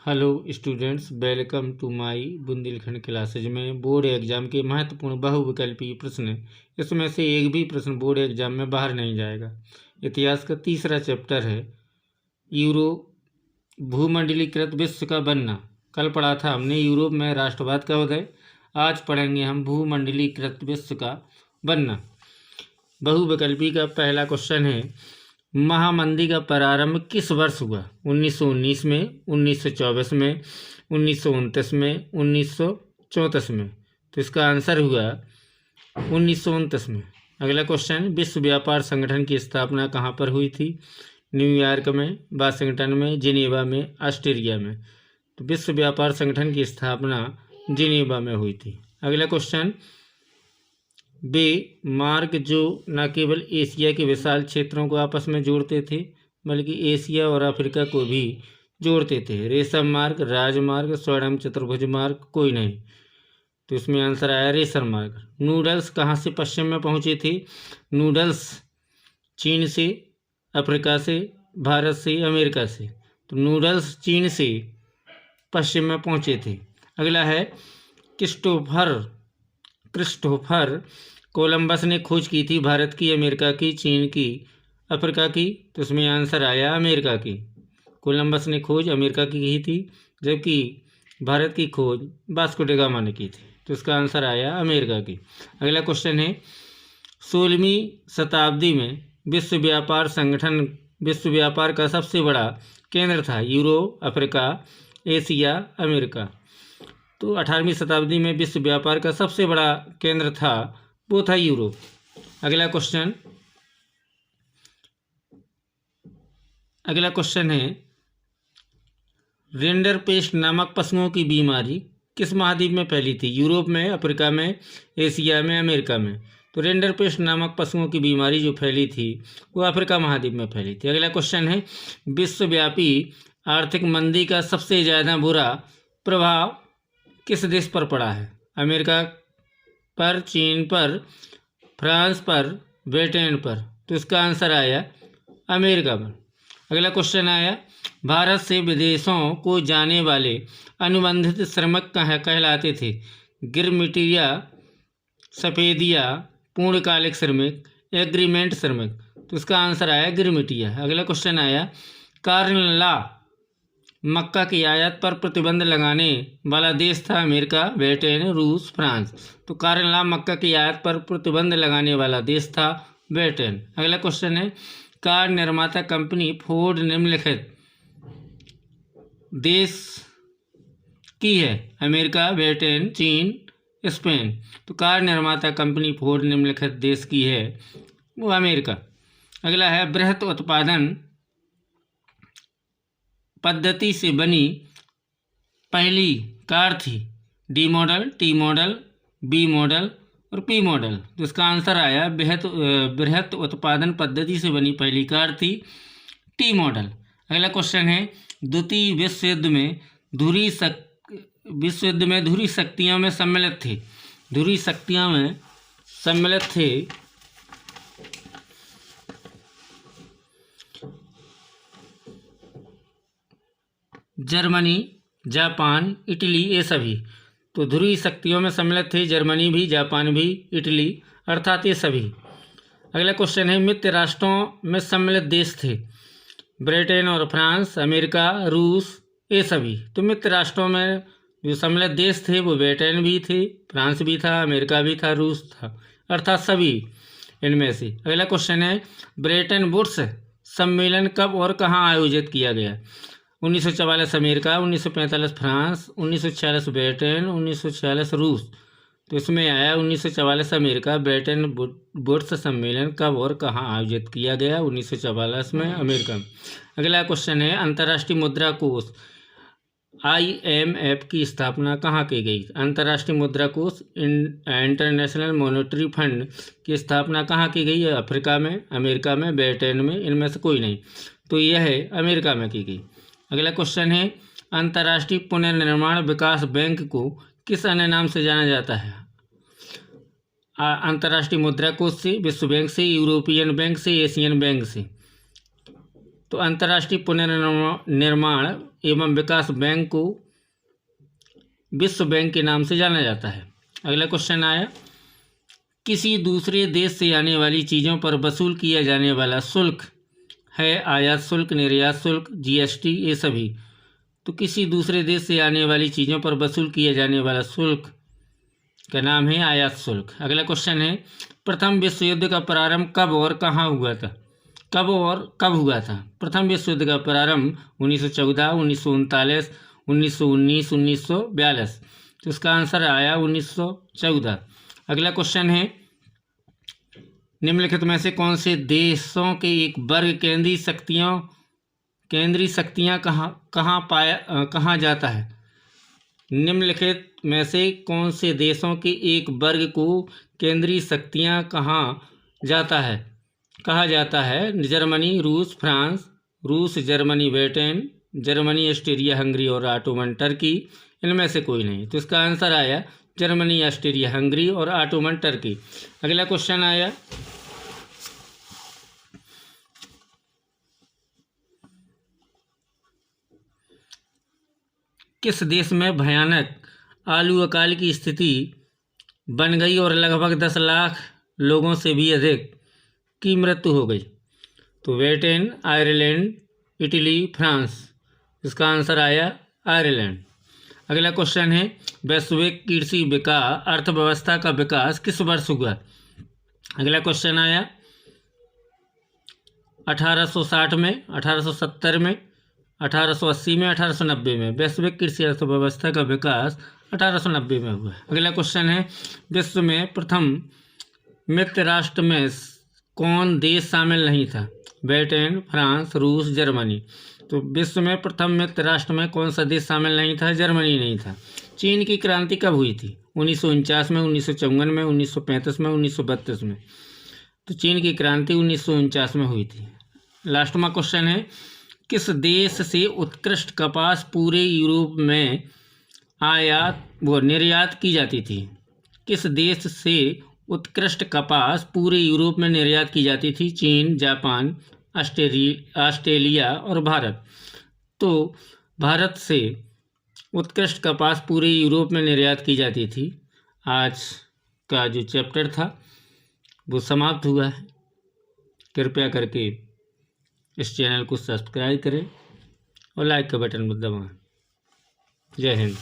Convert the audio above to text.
Hello students, welcome to my Bundelkhand classes में board exam के महत्वपूर्ण बहुविकल्पीय प्रश्न। इसमें से एक भी प्रश्न बोर्ड एग्जाम में बाहर नहीं जाएगा। इतिहास का तीसरा चैप्टर है यूरोप भूमंडलीकृत विश्व का बनना। कल पढ़ा था हमने यूरोप में राष्ट्रवाद का उदय। आज पढ़ेंगे हम भूमंडलीकृत विश्व का बनना। बहुविकल्पी का पहला क्वेश्चन है, महामंदी का प्रारंभ किस वर्ष हुआ? 1919 में, 1924 में, 1929 में, 1934 में। तो इसका आंसर हुआ 1929 में। अगला क्वेश्चन, विश्व व्यापार संगठन की स्थापना कहाँ पर हुई थी? न्यूयॉर्क में, वाशिंगटन में, जिनेवा में, ऑस्ट्रेलिया में। तो विश्व व्यापार संगठन की स्थापना जिनेवा में हुई थी। अगला क्वेश्चन, वे मार्ग जो न केवल एशिया के विशाल क्षेत्रों को आपस में जोड़ते थे बल्कि एशिया और अफ्रीका को भी जोड़ते थे। रेशम मार्ग, राजमार्ग, स्वर्णम चतुर्भुज मार्ग, कोई नहीं। तो इसमें आंसर आया रेशम मार्ग। नूडल्स कहाँ से पश्चिम में पहुँचे थे? नूडल्स चीन से, अफ्रीका से, भारत से, अमेरिका से। तो नूडल्स चीन से पश्चिम में पहुँचे थे। अगला है, क्रिस्टोफर कोलंबस ने खोज की थी भारत की, अमेरिका की, चीन की, अफ्रीका की। तो इसमें आंसर आया अमेरिका की। कोलंबस ने खोज अमेरिका की थी, जबकि भारत की खोज वास्को डी गामा ने की थी। तो इसका आंसर आया अमेरिका की। अगला क्वेश्चन है, 16वीं शताब्दी में विश्व व्यापार संगठन विश्व व्यापार का सबसे बड़ा केंद्र था? Europe, Africa, Asia, America. तो 18वीं शताब्दी में विश्व व्यापार का सबसे बड़ा केंद्र था, वो था यूरोप। अगला क्वेश्चन है, रिंडरपेस्ट नामक पशुओं की बीमारी किस महाद्वीप में फैली थी? यूरोप में, अफ्रीका में, एशिया में, अमेरिका में। तो रिंडरपेस्ट नामक पशुओं की बीमारी जो फैली थी वो अफ्रीका महाद्वीप में फैली थी। अगला क्वेश्चन है, विश्वव्यापी आर्थिक मंदी का सबसे ज़्यादा बुरा प्रभाव किस देश पर पड़ा है? अमेरिका पर, चीन पर, फ्रांस पर, ब्रिटेन पर। तो इसका आंसर आया अमेरिका पर। अगला क्वेश्चन आया, भारत से विदेशों को जाने वाले अनुबंधित श्रमिक कहलाते थे? गिरमिटिया, सफेदिया, पूर्णकालिक श्रमिक, एग्रीमेंट श्रमिक। तो इसका आंसर आया गिरमिटिया। अगला क्वेश्चन आया, कार्नला मक्का की आयात पर प्रतिबंध लगाने वाला देश था? अमेरिका, ब्रिटेन, रूस, फ्रांस। तो कार्नला मक्का की आयात पर प्रतिबंध लगाने वाला देश था ब्रिटेन। अगला क्वेश्चन है, कार निर्माता कंपनी फोर्ड निम्नलिखित देश की है? अमेरिका, ब्रिटेन, चीन, स्पेन। तो कार निर्माता कंपनी फोर्ड निम्नलिखित देश की है, वो अमेरिका। अगला है, बृहत उत्पादन पद्धति से बनी पहली कार थी? D model, T model, B model और पी मॉडल। तो इसका आंसर आया बृहत उत्पादन पद्धति से बनी पहली कार थी टी मॉडल। अगला क्वेश्चन है, द्वितीय विश्व युद्ध में धुरी शक्तियों में सम्मिलित थे? धुरी शक्तियों में सम्मिलित थे जर्मनी, जापान, इटली, ये सभी। तो ध्रुवीय शक्तियों में सम्मिलित थे जर्मनी भी, जापान भी, इटली, अर्थात ये सभी। अगला क्वेश्चन है, मित्र राष्ट्रों में सम्मिलित देश थे? ब्रिटेन और फ्रांस, अमेरिका, रूस, ये सभी। तो मित्र राष्ट्रों में जो सम्मिलित देश थे वो ब्रिटेन भी थे, फ्रांस भी था, अमेरिका भी था, रूस था, अर्थात सभी इनमें से। अगला क्वेश्चन है, ब्रेटन वुड्स सम्मेलन कब और कहाँ आयोजित किया गया? 1944 अमेरिका, 1945 फ्रांस, 1946 ब्रिटेन, 1946 रूस। तो इसमें आया 1944 अमेरिका। ब्रेटन वुड्स सम्मेलन कब और कहाँ आयोजित किया गया? 1944 में, अमेरिका में। अगला क्वेश्चन है, अंतर्राष्ट्रीय मुद्रा कोष IMF की स्थापना कहाँ की गई? अंतर्राष्ट्रीय मुद्रा कोष इंटरनेशनल मॉनेटरी फंड की स्थापना कहाँ की गई है? अफ्रीका में, अमेरिका में, ब्रिटेन में, इनमें से कोई नहीं। तो यह है अमेरिका में की गई। अगला क्वेश्चन है, अंतर्राष्ट्रीय पुनर्निर्माण विकास बैंक को किस अन्य नाम से जाना जाता है? अंतर्राष्ट्रीय मुद्रा कोष से, विश्व बैंक से, यूरोपियन बैंक से, एशियन बैंक से। तो अंतर्राष्ट्रीय पुनर्निर्माण एवं विकास बैंक को विश्व बैंक के नाम से जाना जाता है। अगला क्वेश्चन आया, किसी दूसरे देश से आने वाली चीज़ों पर वसूल किया जाने वाला शुल्क है आयात शुल्क, निर्यात शुल्क, जीएसटी, ये सभी। तो किसी दूसरे देश से आने वाली चीज़ों पर वसूल किया जाने वाला शुल्क का नाम है आयात शुल्क। अगला क्वेश्चन है, प्रथम विश्व युद्ध का प्रारंभ कब और कहाँ हुआ था? कब हुआ था? प्रथम विश्व युद्ध का प्रारंभ 1914, 1939, 1919, 1942। तो इसका आंसर आया 1914। अगला क्वेश्चन है, निम्नलिखित में से कौन से देशों के एक वर्ग केंद्रीय शक्तियाँ कहाँ जाता है? निम्नलिखित में से कौन से देशों के एक वर्ग को केंद्रीय शक्तियाँ कहा जाता है? जर्मनी, रूस, फ्रांस। रूस, Germany, Britain, Germany, Austria, Hungary और ऑटोमन टर्की। इनमें से कोई नहीं। तो इसका आंसर आया जर्मनी, ऑस्ट्रिया, हंगरी और ऑटोमन टर्की। अगला क्वेश्चन आया, किस देश में भयानक आलू अकाल की स्थिति बन गई और लगभग 10 लाख लोगों से भी अधिक की मृत्यु हो गई? तो ब्रिटेन, आयरलैंड, इटली, फ्रांस। इसका आंसर आया आयरलैंड। अगला क्वेश्चन है, वैश्विक कृषि विकास अर्थव्यवस्था का विकास किस वर्ष हुआ? अगला क्वेश्चन आया, 1860 में, 1870 में, 1880 में, 1890 में। वैश्विक कृषि अर्थव्यवस्था का विकास 1890 में हुआ। अगला क्वेश्चन है, विश्व में प्रथम मित्र राष्ट्र में कौन देश शामिल नहीं था? ब्रिटेन, फ्रांस, रूस, जर्मनी। तो विश्व में प्रथम मित्र राष्ट्र में कौन सा देश शामिल नहीं था? जर्मनी नहीं था। चीन की क्रांति कब हुई थी? 1949 में, 1954 में, 1935 में, 1932 में। तो चीन की क्रांति 1949 में हुई थी। लास्टवा क्वेश्चन है, किस देश से उत्कृष्ट कपास पूरे यूरोप में निर्यात की जाती थी? किस देश से उत्कृष्ट कपास पूरे यूरोप में निर्यात की जाती थी? चीन, जापान, ऑस्ट्रेलिया और भारत। तो भारत से उत्कृष्ट कपास पूरे यूरोप में निर्यात की जाती थी। आज का जो चैप्टर था वो समाप्त हुआ है। कृपया करके इस चैनल को सब्सक्राइब करें और लाइक का बटन दबाएं। जय हिंद।